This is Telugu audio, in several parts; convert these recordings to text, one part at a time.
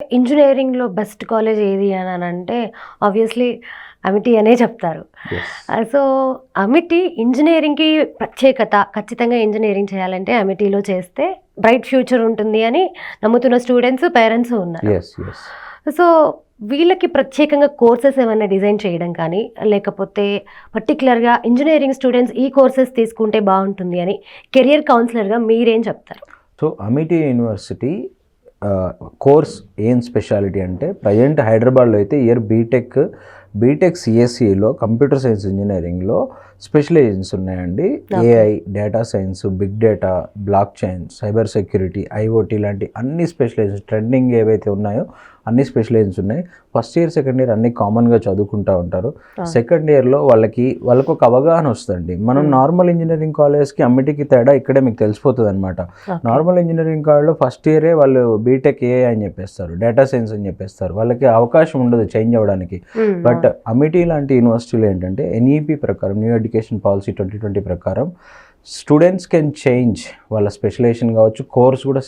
ఇంజినీరింగ్‌లో బెస్ట్ కాలేజ్ ఏది అనంటే ఆబ్వియస్‌లీ అమిటీ అనే చెప్తారు. యెస్. సో, అమిటీ ఇంజినీరింగ్‌కి ప్రత్యేకత ఖచ్చితంగా ఇంజినీరింగ్ చేయాలంటే అమిటీలో చేస్తే బ్రైట్ ఫ్యూచర్ ఉంటుంది అని నమ్ముతున్న స్టూడెంట్స్, పేరెంట్స్ ఉన్నారు. యెస్. యెస్. సో, వీళ్ళకి ప్రత్యేకంగా కోర్సెస్ ఏమన్నా డిజైన్ చేయడం కానీ, లేకపోతే పర్టిక్యులర్‌గా ఇంజినీరింగ్ స్టూడెంట్స్ ఈ కోర్సెస్ తీసుకుంటే బావుంటుంది అని కెరియర్ కౌన్సిలర్‌గా మీరేం చెప్తారు? సో అమిటీ యూనివర్సిటీ కోర్స్ ఏం స్పెషాలిటీ అంటే ప్రజెంట్ హైదరాబాద్లో అయితే బీటెక్ సిఎస్సిలో కంప్యూటర్ సైన్స్ ఇంజనీరింగ్లో స్పెషలైజేషన్స్ ఉన్నాయండి. AI, data science, big data, blockchain, cyber security, IoT లాంటి అన్ని స్పెషలైజేషన్స్ ట్రెండింగ్ ఏవైతే ఉన్నాయో అన్ని స్పెషలైజేషన్స్ ఉన్నాయి. ఫస్ట్ ఇయర్, సెకండ్ ఇయర్ అన్ని కామన్గా చదువుకుంటూ ఉంటారు. సెకండ్ ఇయర్లో వాళ్ళకు ఒక అవగాహన వస్తుందండి. మనం నార్మల్ ఇంజనీరింగ్ కాలేజ్కి అమ్మిటికి తేడా ఇక్కడే మీకు తెలిసిపోతుంది అనమాట. నార్మల్ ఇంజనీరింగ్ కాలేజ్లో ఫస్ట్ ఇయరే వాళ్ళు బీటెక్ ఏఐ అని చెప్పేస్తారు, డేటా సైన్స్ అని చెప్పేస్తారు. వాళ్ళకి అవకాశం ఉండదు చేంజ్ అవ్వడానికి. బట్ అమిటీ లాంటి యూనివర్సిటీలు ఏంటంటే ఎన్ఈపీ ప్రకారం, న్యూ ఎడ్యుకేషన్ పాలసీ 2020 ప్రకారం స్టూడెంట్స్ కెన్ చేంజ్ వాళ్ళ స్పెషలైజేషన్ కావచ్చు, కోర్స్ కూడా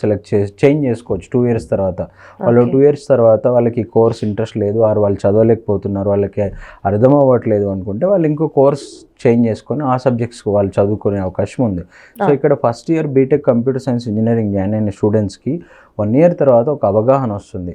చేంజ్ చేసుకోవచ్చు 2 years తర్వాత. వాళ్ళు 2 years తర్వాత వాళ్ళకి కోర్స్ ఇంట్రెస్ట్ లేదు, వాళ్ళు చదవలేకపోతున్నారు, వాళ్ళకి అర్థం అవ్వట్లేదు అనుకుంటే వాళ్ళు ఇంకో కోర్స్ చేంజ్ చేసుకొని ఆ సబ్జెక్ట్స్కి వాళ్ళు చదువుకునే అవకాశం ఉంది. సో ఇక్కడ first year BTech computer science engineering join అయిన స్టూడెంట్స్కి 1 year తర్వాత ఒక అవగాహన వస్తుంది.